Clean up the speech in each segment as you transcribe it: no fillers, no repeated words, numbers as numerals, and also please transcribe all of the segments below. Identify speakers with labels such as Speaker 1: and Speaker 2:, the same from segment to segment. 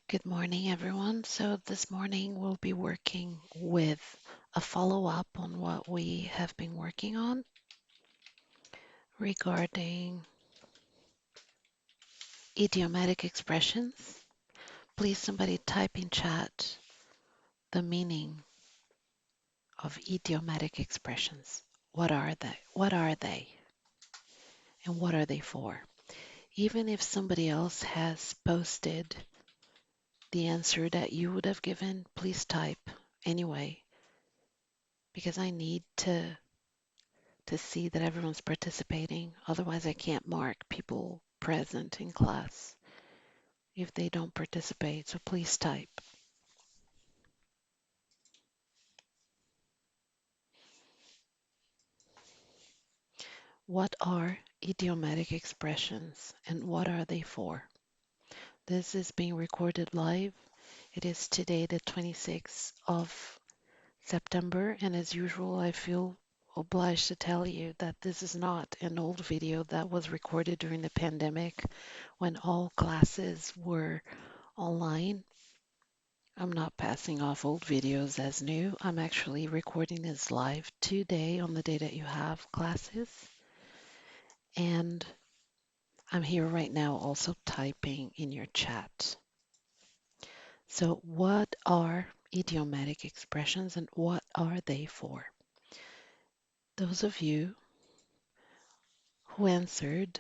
Speaker 1: Good morning, everyone. So, this morning we'll be working with a follow up on what we have been working on regarding idiomatic expressions. Please, somebody type in chat the meaning of idiomatic expressions. What are they? What are they? And what are they for? Even if somebody else has posted the answer that you would have given, please type anyway, because I need to see that everyone's participating. Otherwise, I can't mark people present in class if they don't participate. So please type. What are idiomatic expressions and what are they for? This is being recorded live. It is today, the 26th of September, and as usual, I feel obliged to tell you that this is not an old video that was recorded during the pandemic when all classes were online. I'm not passing off old videos as new. I'm actually recording this live today on the day that you have classes. And I'm here right now also typing in your chat. So what are idiomatic expressions and what are they for? Those of you who answered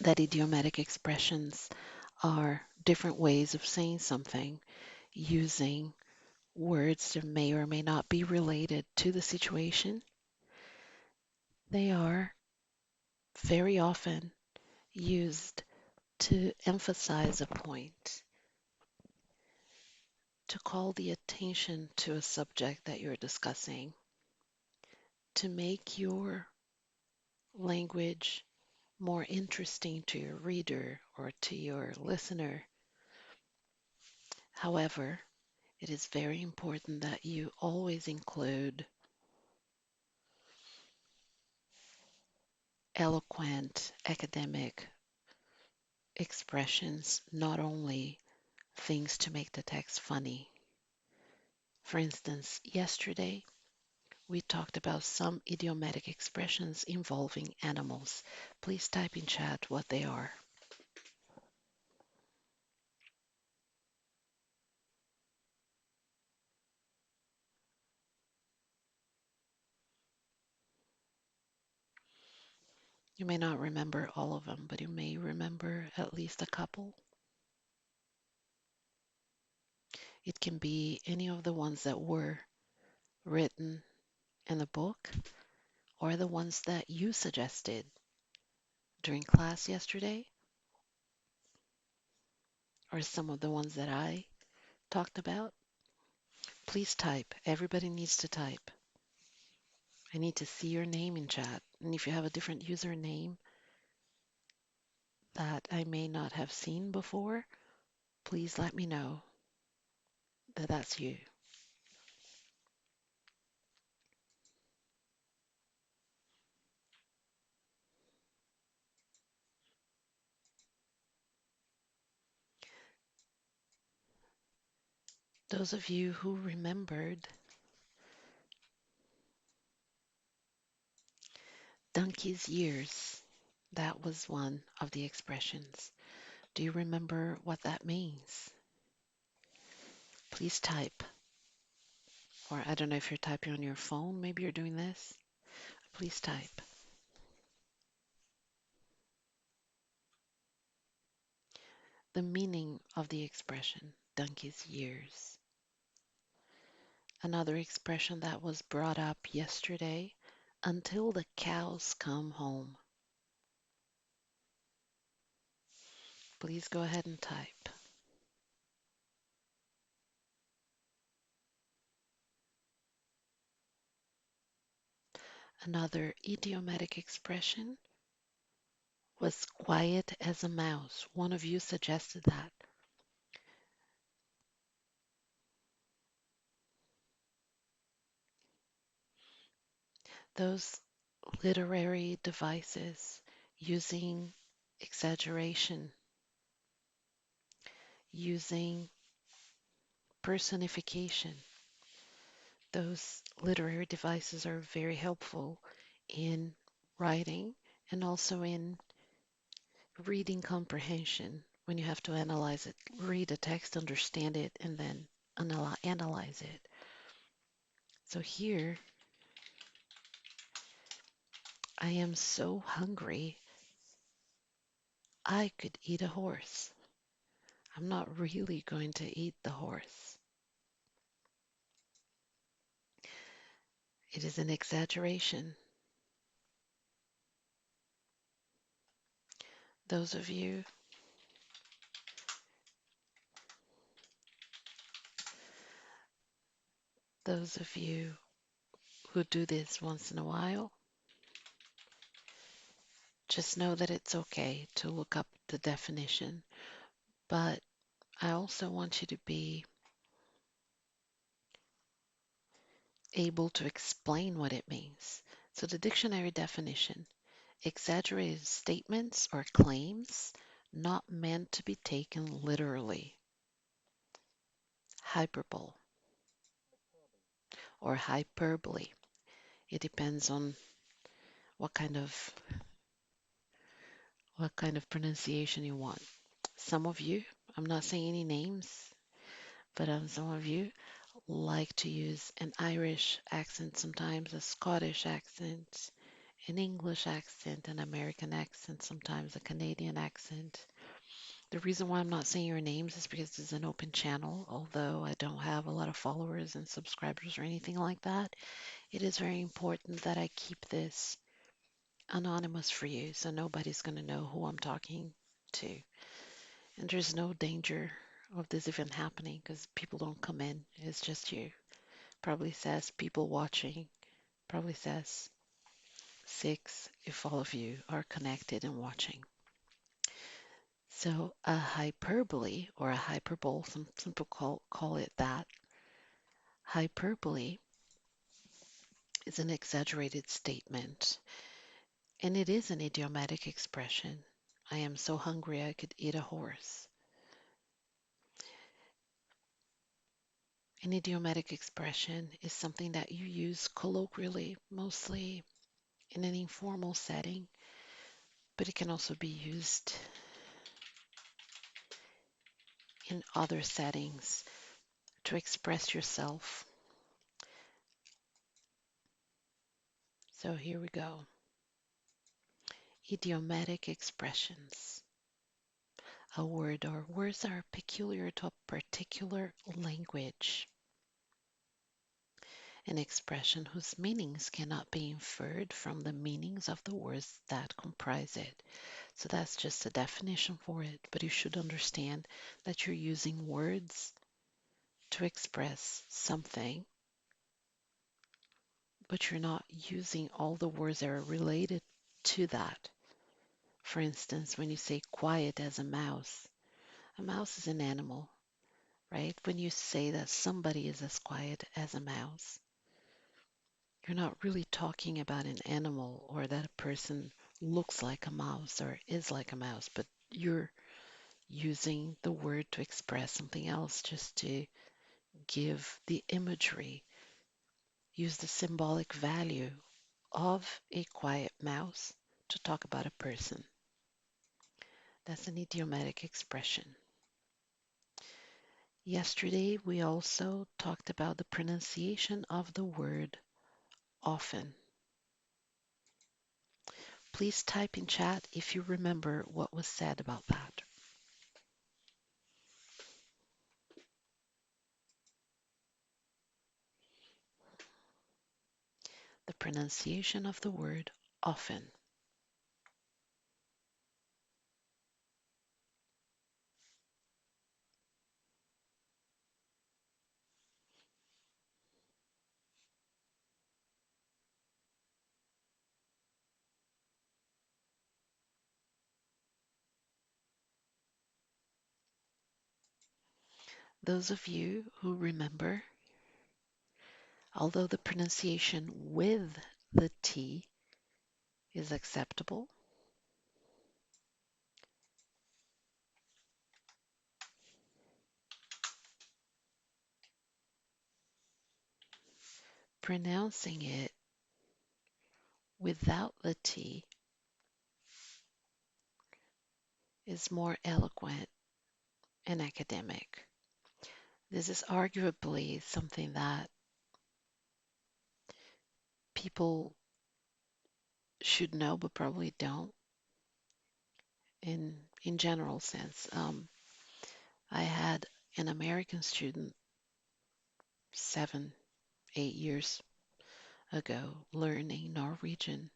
Speaker 1: that idiomatic expressions are different ways of saying something using words that may or may not be related to the situation, they are very often used to emphasize a point, to call the attention to a subject that you're discussing, to make your language more interesting to your reader or to your listener. However, it is very important that you always include eloquent academic expressions, not only things to make the text funny. For instance, yesterday we talked about some idiomatic expressions involving animals. Please type in chat what they are. You may not remember all of them, but you may remember at least a couple. It can be any of the ones that were written in the book or the ones that you suggested during class yesterday, or some of the ones that I talked about. Please type. Everybody needs to type. I need to see your name in chat. And if you have a different username that I may not have seen before, please let me know that that's you. Those of you who remembered donkey's years, that was one of the expressions. Do you remember what that means? Please type. Or I don't know if you're typing on your phone, maybe you're doing this. Please type. The meaning of the expression, donkey's years. Another expression that was brought up yesterday, until the cows come home. Please go ahead and type. Another idiomatic expression was quiet as a mouse. One of you suggested that. Those literary devices using exaggeration using personification. Those literary devices are very helpful in writing and also in reading comprehension when you have to analyze it, read a text, understand it, and then analyze it. So here, I am so hungry, I could eat a horse. I'm not really going to eat the horse. It is an exaggeration. Those of you, those of you who do this once in a while, just know that it's okay to look up the definition, but I also want you to be able to explain what it means. So the dictionary definition: exaggerated statements or claims not meant to be taken literally. Hyperbole or hyperbole. It depends on what kind of pronunciation you want. Some of you, I'm not saying any names, but some of you like to use an Irish accent sometimes, a Scottish accent, an English accent, an American accent, sometimes a Canadian accent. The reason why I'm not saying your names is because this is an open channel. Although I don't have a lot of followers and subscribers or anything like that, it is very important that I keep this anonymous for you so nobody's going to know who I'm talking to. And there's no danger of this event happening because people don't come in. It's just you. Probably says people watching, probably says six if all of you are connected and watching. So a hyperbole or a hyperbole, some people call it that. Hyperbole is an exaggerated statement, and it is an idiomatic expression. I am so hungry I could eat a horse. An idiomatic expression is something that you use colloquially, mostly in an informal setting, but it can also be used in other settings to express yourself. So here we go. Idiomatic expressions. A word or words are peculiar to a particular language. An expression whose meanings cannot be inferred from the meanings of the words that comprise it. So that's just a definition for it, but you should understand that you're using words to express something, but you're not using all the words that are related to that. For instance, when you say quiet as a mouse is an animal, right? When you say that somebody is as quiet as a mouse, you're not really talking about an animal or that a person looks like a mouse or is like a mouse, but you're using the word to express something else just to give the imagery, use the symbolic value of a quiet mouse to talk about a person. That's an idiomatic expression. Yesterday, we also talked about the pronunciation of the word often. Please type in chat if you remember what was said about that. The pronunciation of the word often. Those of you who remember, although the pronunciation with the T is acceptable, pronouncing it without the T is more eloquent and academic. This is arguably something that people should know but probably don't in general sense. I had an American student 7, 8 years ago learning Norwegian.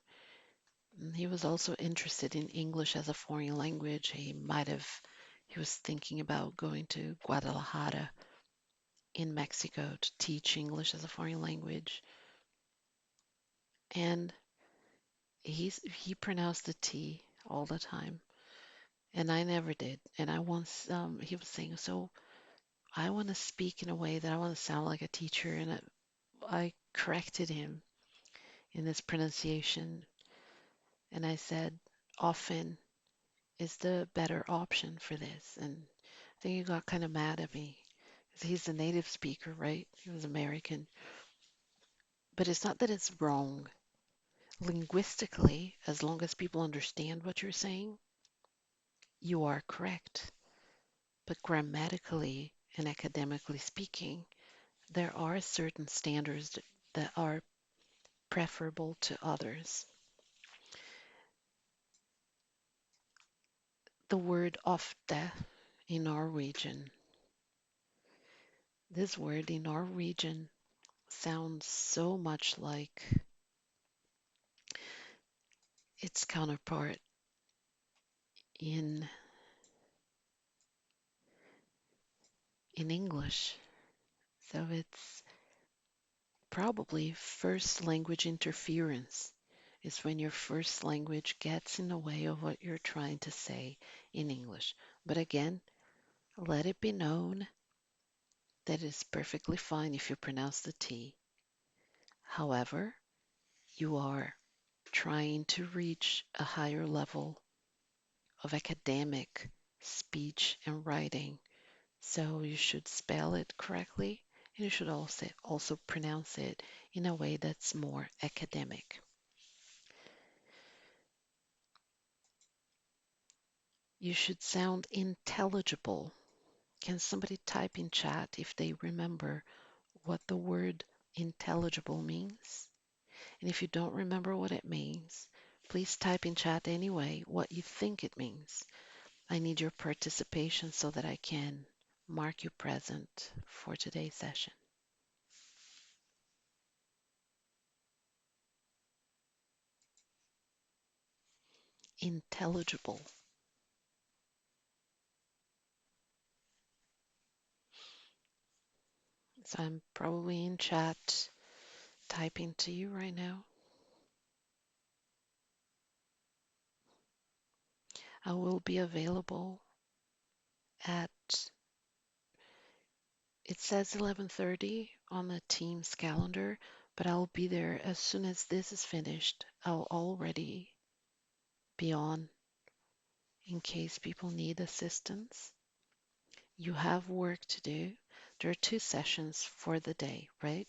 Speaker 1: He was also interested in English as a foreign language. He was thinking about going to Guadalajara in Mexico to teach English as a foreign language. And he pronounced the T all the time, and I never did. And I once he was saying, so I want to speak in a way that I want to sound like a teacher, and I corrected him in his pronunciation, and I said, often is the better option for this. And I think he got kind of mad at me because he's a native speaker, right? He was American. But it's not that it's wrong. Linguistically, as long as people understand what you're saying, you are correct. But grammatically and academically speaking, there are certain standards that are preferable to others. The word ofte in Norwegian, this word in Norwegian sounds so much like its counterpart in in English. So it's probably first language interference is when your first language gets in the way of what you're trying to say in English. But again, let it be known that it's perfectly fine if you pronounce the T. However, you are trying to reach a higher level of academic speech and writing. So you should spell it correctly, and you should also pronounce it in a way that's more academic. You should sound intelligible. Can somebody type in chat if they remember what the word intelligible means? And if you don't remember what it means, please type in chat anyway what you think it means. I need your participation so that I can mark you present for today's session. Intelligible. So I'm probably in chat typing to you right now. I will be available at, it says 11:30 on the Teams calendar, but I'll be there as soon as this is finished. I'll already be on in case people need assistance. You have work to do. There are 2 sessions for the day, right?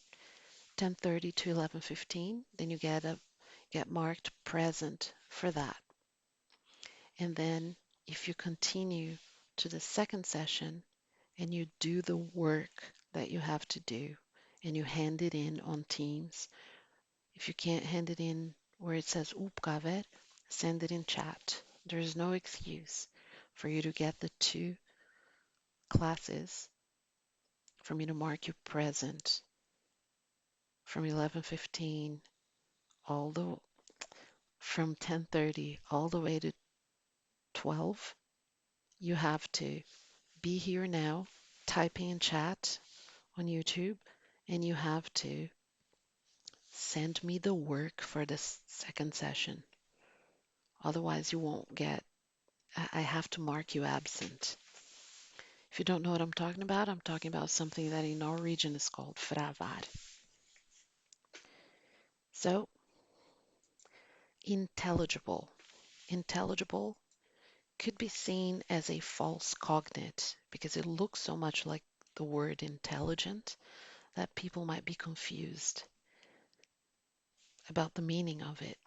Speaker 1: 10:30 to 11:15. Then you get marked present for that. And then if you continue to the second session and you do the work that you have to do and you hand it in on Teams, if you can't hand it in where it says uppgaver, send it in chat. There's no excuse for you to get the 2 classes, for me to mark you present from 11:15 all the from 10:30 all the way to 12. You have to be here now, typing in chat on YouTube, and you have to send me the work for this second session. Otherwise, you won't get, I have to mark you absent. If you don't know what I'm talking about something that in Norwegian is called fravær. So, intelligible. Intelligible could be seen as a false cognate because it looks so much like the word intelligent that people might be confused. about the meaning of it.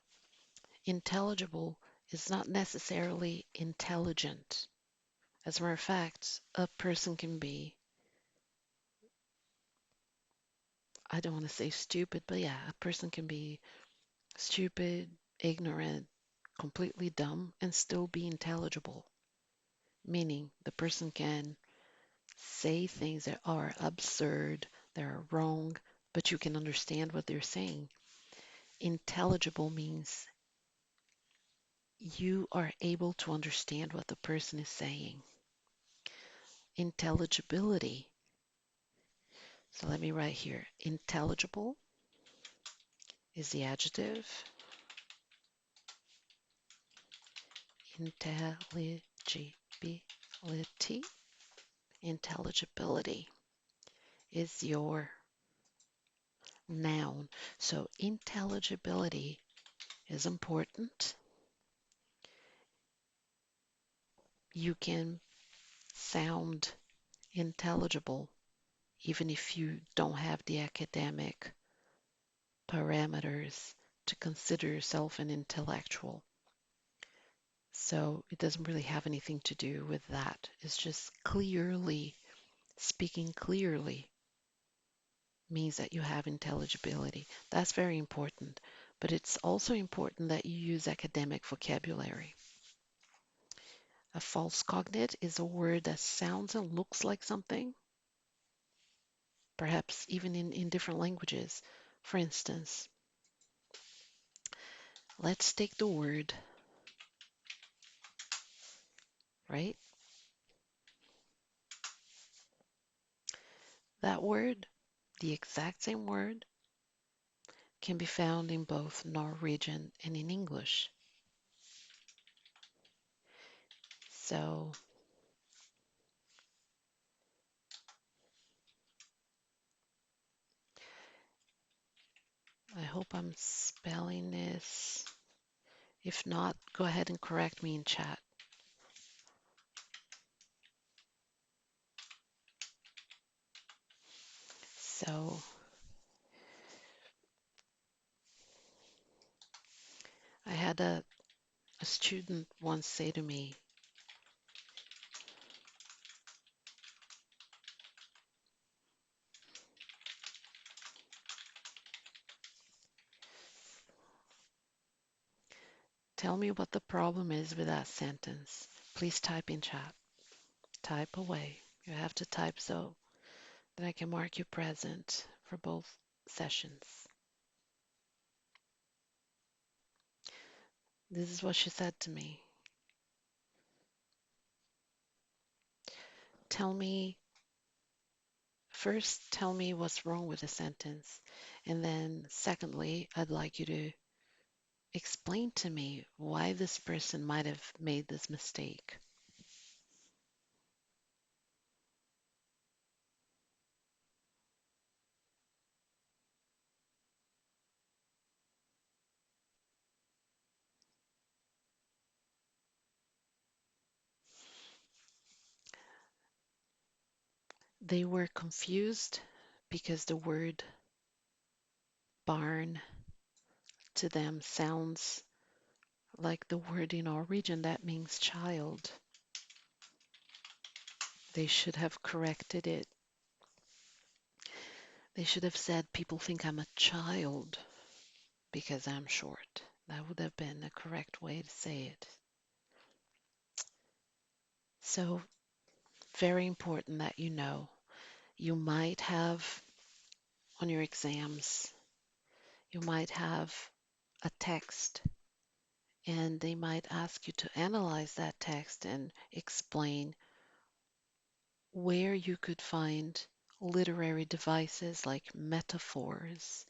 Speaker 1: Intelligible is not necessarily intelligent. As a matter of fact, a person can be, I don't want to say stupid, but yeah, a person can be stupid, ignorant, completely dumb, and still be intelligible. Meaning the person can say things that are absurd, that are wrong, but you can understand what they're saying. Intelligible means you are able to understand what the person is saying. Intelligibility. So let me write here. Intelligible is the adjective. Intelligibility. Intelligibility is your noun. So intelligibility is important. You can sound intelligible even if you don't have the academic parameters to consider yourself an intellectual. So it doesn't really have anything to do with that. It's just clearly, speaking clearly means that you have intelligibility. That's very important. But it's also important that you use academic vocabulary. A false cognate is a word that sounds and looks like something, perhaps even in different languages. For instance, let's take the word, right? That word, the exact same word, can be found in both Norwegian and in English. So I hope I'm spelling this. If not, go ahead and correct me in chat. So I had a student once say to me, tell me what the problem is with that sentence. Please type in chat. Type away. You have to type so that I can mark you present for both sessions. This is what she said to me. Tell me, first tell me what's wrong with the sentence. And then secondly, I'd like you to explain to me why this person might have made this mistake. They were confused because the word barn to them sounds like the word in our region that means child. They should have corrected it. They should have said, people think I'm a child because I'm short. That would have been the correct way to say it. So, very important that you know. You might have on your exams, you might have a text, and they might ask you to analyze that text and explain where you could find literary devices like metaphors,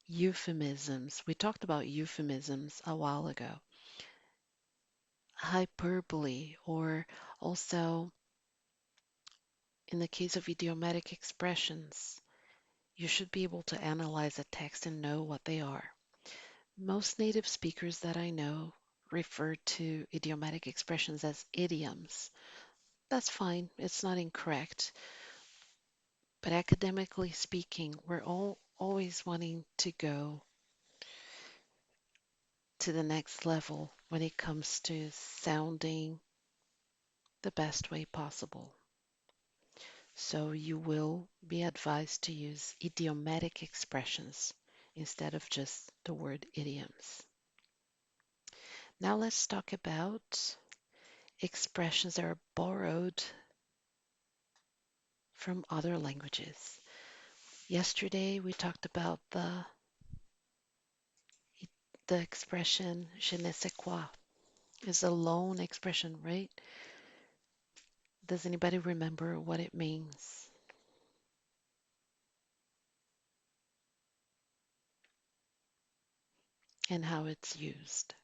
Speaker 1: euphemisms. We talked about euphemisms a while ago. Hyperbole, or also in the case of idiomatic expressions, you should be able to analyze a text and know what they are. Most native speakers that I know refer to idiomatic expressions as idioms. That's fine, it's not incorrect. But academically speaking, we're all always wanting to go to the next level when it comes to sounding the best way possible. So you will be advised to use idiomatic expressions instead of just the word idioms. Now let's talk about expressions that are borrowed from other languages. Yesterday we talked about the expression je ne sais quoi is a loan expression, right? Does anybody remember what it means and how it's used?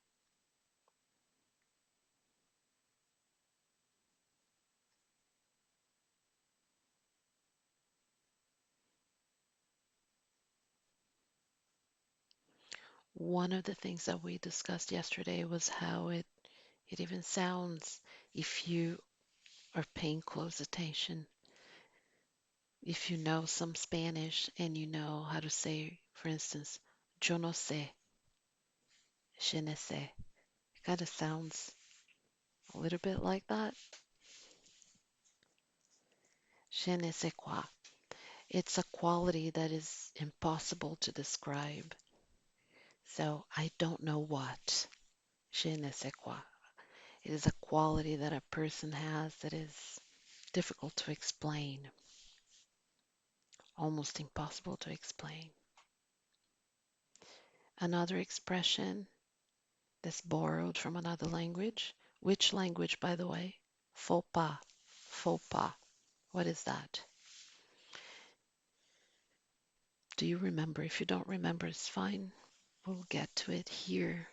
Speaker 1: One of the things that we discussed yesterday was how it even sounds if you are paying close attention. If you know some Spanish and you know how to say, for instance, yo no sé, je ne sais, it kind of sounds a little bit like that. Je ne sais quoi. It's a quality that is impossible to describe. So I don't know what. Je ne sais quoi. It is a quality that a person has that is difficult to explain, almost impossible to explain. Another expression that's borrowed from another language. Which language, by the way? Faux pas. Faux pas. What is that? Do you remember? If you don't remember, it's fine. We'll get to it here.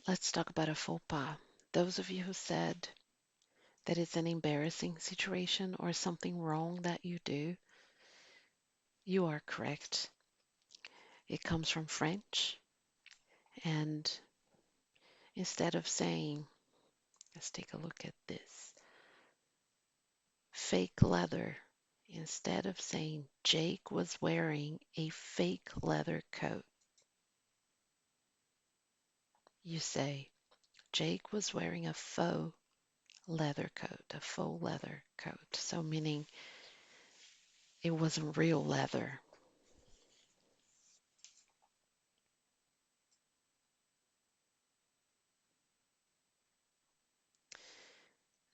Speaker 1: Let's talk about a faux pas. Those of you who said that it's an embarrassing situation or something wrong that you do, you are correct. It comes from French, and instead of saying, let's take a look at this, fake leather, instead of saying Jake was wearing a fake leather coat, you say Jake was wearing a faux leather coat, a faux leather coat. So meaning it wasn't real leather.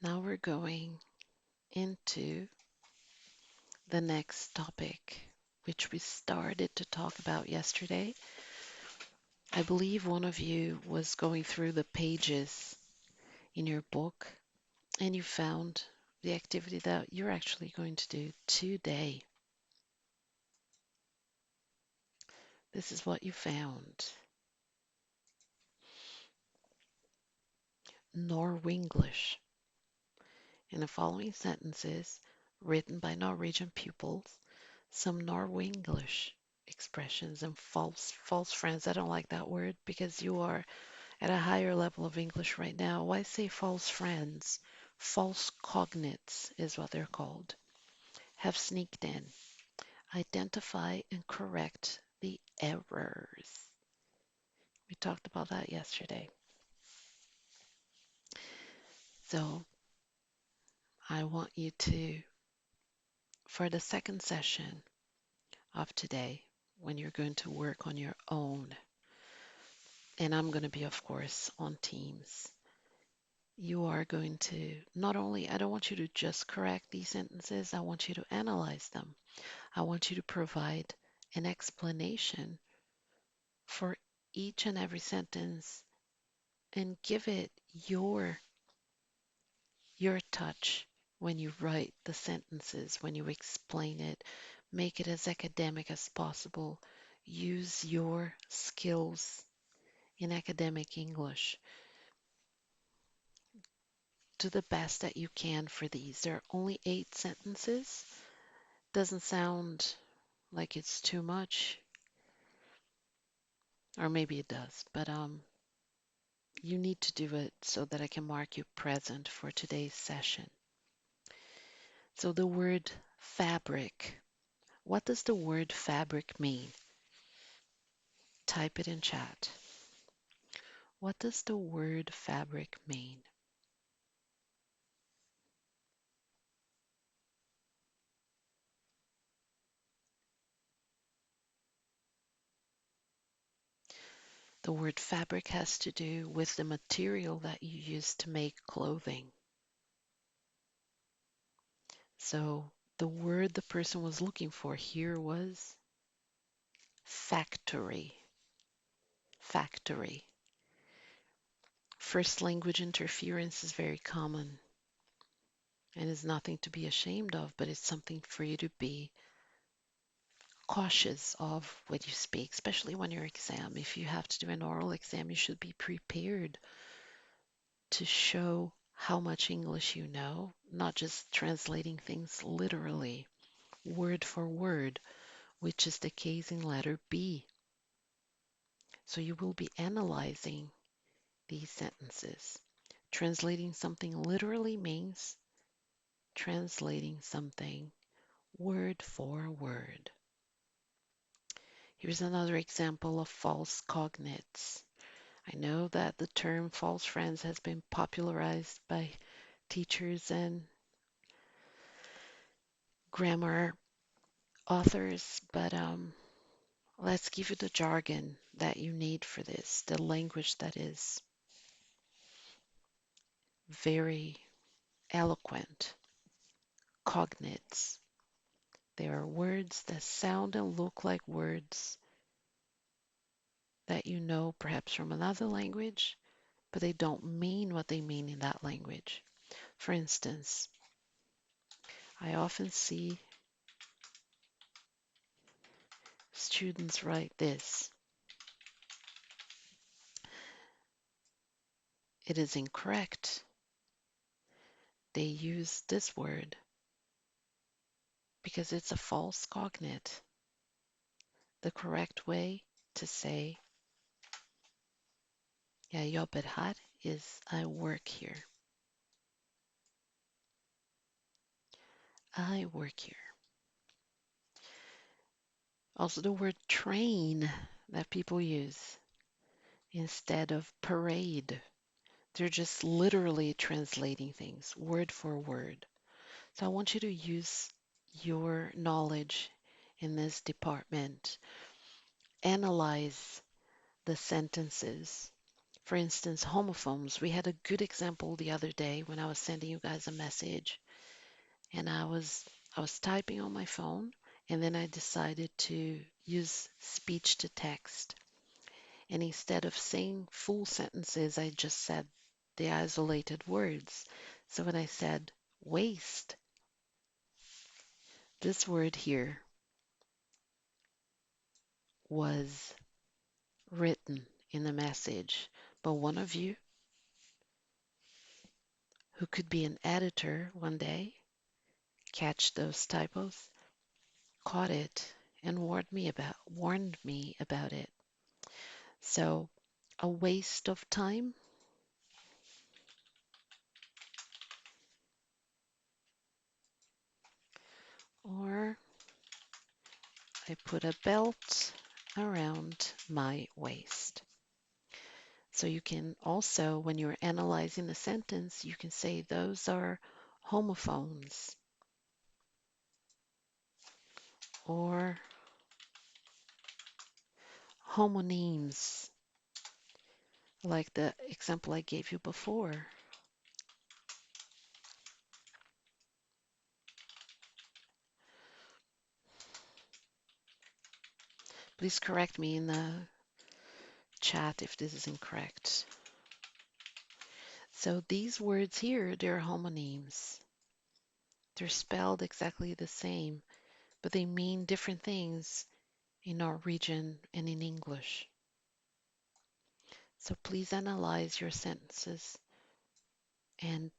Speaker 1: Now we're going into the next topic, which we started to talk about yesterday. I believe one of you was going through the pages in your book and you found the activity that you're actually going to do today. This is what you found. Norwenglish. In the following sentences, written by Norwegian pupils, some Norwenglish expressions and false friends. I don't like that word because you are at a higher level of English right now. Why say false friends? False cognates is what they're called. Have sneaked in. Identify and correct the errors. We talked about that yesterday. So I want you to, for the second session of today, when you're going to work on your own, and I'm going to be, of course, on Teams, you are going to not only, I don't want you to just correct these sentences, I want you to analyze them. I want you to provide an explanation for each and every sentence and give it your touch when you write the sentences, when you explain it, Make it as academic as possible. Use your skills in academic English to the best that you can for these. There are only 8 sentences. Doesn't sound like it's too much, or maybe it does, but you need to do it so that I can mark you present for today's session. So the word fabric. What does the word fabric mean? Type it in chat. What does the word fabric mean? The word fabric has to do with the material that you use to make clothing. So the word the person was looking for here was factory. Factory. First language interference is very common and is nothing to be ashamed of, but it's something for you to be cautious of when you speak, especially when your exam. If you have to do an oral exam, you should be prepared to show how much English you know, not just translating things literally, word for word, which is the case in letter B. So you will be analyzing these sentences. Translating something literally means translating something word for word. Here's another example of false cognates. I know that the term false friends has been popularized by teachers and grammar authors, but let's give you the jargon that you need for this, the language that is very eloquent. Cognates. They are words that sound and look like words that you know perhaps from another language, but they don't mean what they mean in that language. For instance, I often see students write this. It is incorrect. They use this word because it's a false cognate. The correct way to say jag jobbar här is I work here. I work here. Also the word train that people use instead of parade. They're just literally translating things word for word. So I want you to use your knowledge in this department. Analyze the sentences. For instance, homophones. We had a good example the other day when I was sending you guys a message, and I was typing on my phone, and then I decided to use speech to text. And instead of saying full sentences, I just said the isolated words. So when I said waste, this word here was written in the message, but one of you who could be an editor one day, catch those typos, caught it and warned me about it. So a waste of time, or I put a belt around my waist. So you can also, when you're analyzing the sentence, you can say those are homophones or homonyms, like the example I gave you before. Please correct me in the chat if this is incorrect. So these words here, they're homonyms. They're spelled exactly the same, but they mean different things in Norwegian and in English. So please analyze your sentences and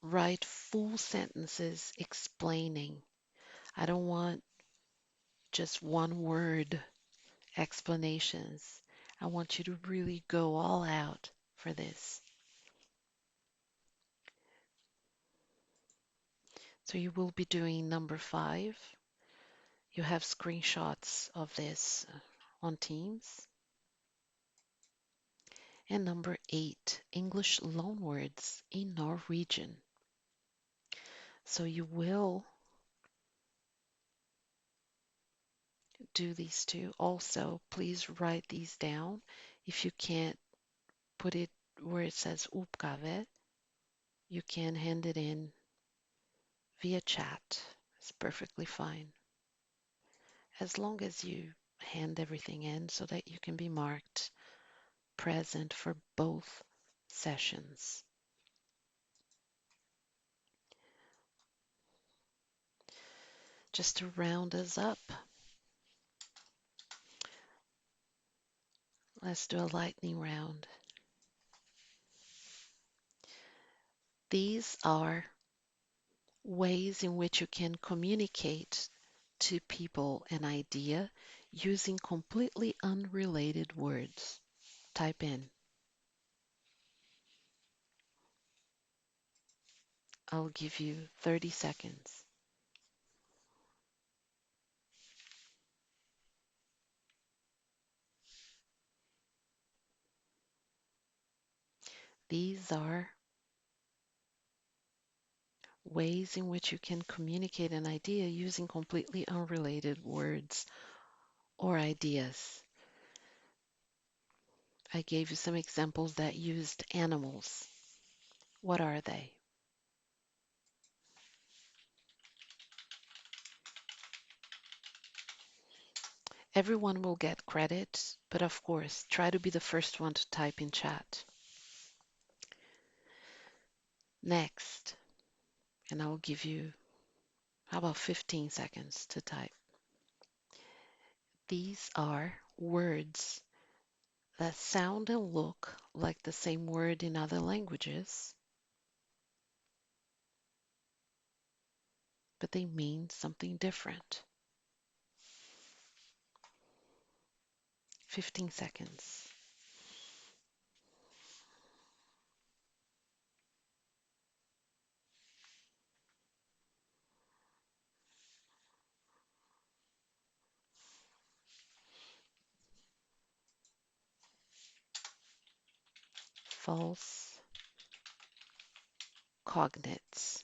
Speaker 1: write full sentences explaining. I don't want just one word explanations. I want you to really go all out for this. So you will be doing number 5. You have screenshots of this on Teams. And number 8, English loanwords in Norwegian. So you will do these two. Also, please write these down. If you can't put it where it says oppgave, you can hand it in via chat. It's perfectly fine. As long as you hand everything in so that you can be marked present for both sessions. Just to round us up, let's do a lightning round. These are ways in which you can communicate to people an idea using completely unrelated words. Type in. I'll give you 30 seconds. These are ways in which you can communicate an idea using completely unrelated words or ideas. I gave you some examples that used animals. What are they? Everyone will get credit, but of course, try to be the first one to type in chat. Next, and I will give you, how about 15 seconds to type. These are words that sound and look like the same word in other languages, but they mean something different. 15 seconds. False cognates.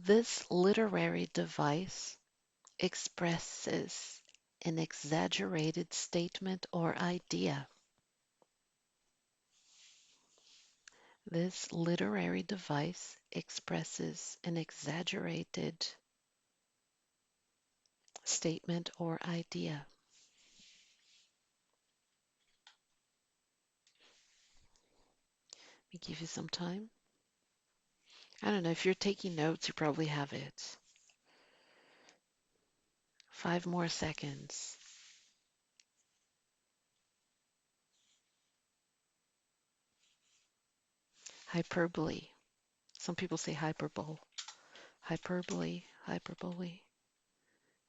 Speaker 1: This literary device expresses an exaggerated statement or idea. This literary device expresses an exaggerated statement or idea. Let me give you some time. I don't know, if you're taking notes, you probably have it. 5 more seconds. Hyperbole. Some people say hyperbole. Hyperbole, hyperbole,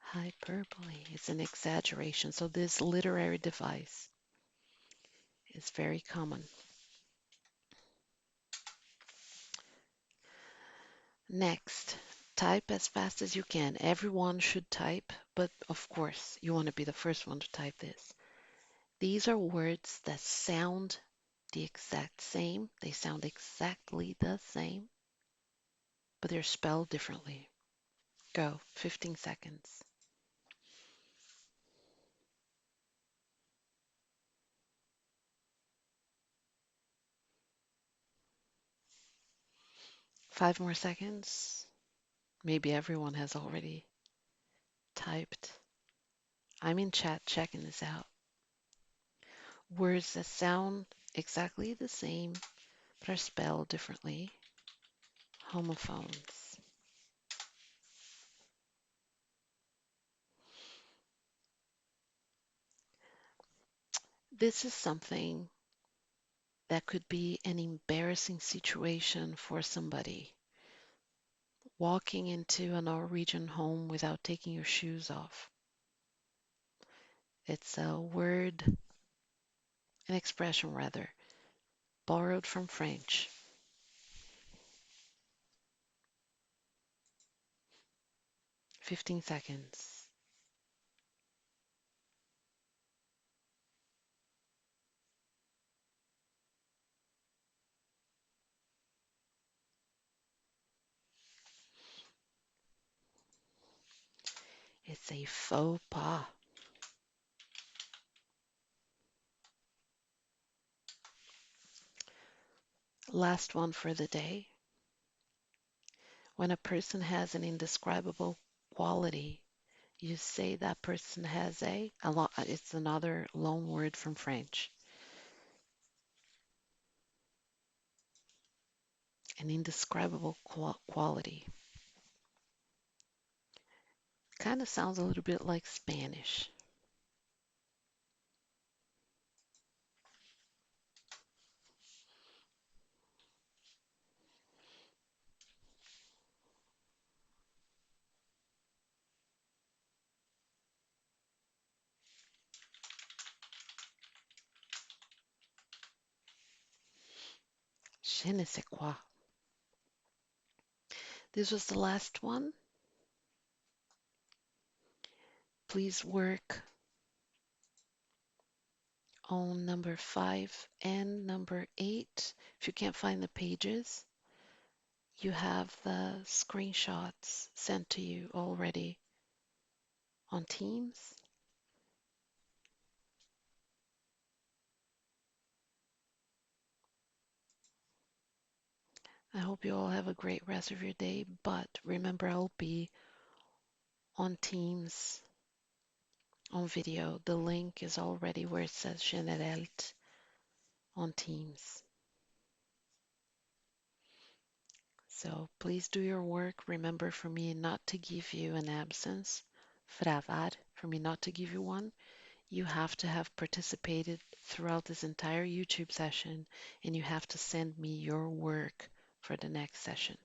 Speaker 1: hyperbole. It's an exaggeration. So this literary device is very common. Next, type as fast as you can. Everyone should type, but of course, you want to be the first one to type this. These are words that sound the exact same. They sound exactly the same, but they're spelled differently. Go, 15 seconds. Five more seconds. Maybe everyone has already typed. I'm in chat checking this out. Words that sound exactly the same but are spelled differently. homophones. This is something that could be an embarrassing situation for somebody. Walking into a Norwegian home without taking your shoes off. It's a word, an expression rather, borrowed from French. 15 seconds. It's a faux pas. Last one for the day. When a person has an indescribable quality, you say that person has it's another loan word from French, an indescribable quality. Kind of sounds a little bit like Spanish. Je ne sais quoi. This was the last one. Please work on number 5 and number 8. If you can't find the pages, you have the screenshots sent to you already on Teams. I hope you all have a great rest of your day, but remember I'll be on Teams on video. The link is already where it says Generelt on Teams. So please do your work. Remember for me not to give you an absence, fravær, for me not to give you one. You have to have participated throughout this entire YouTube session and you have to send me your work for the next session.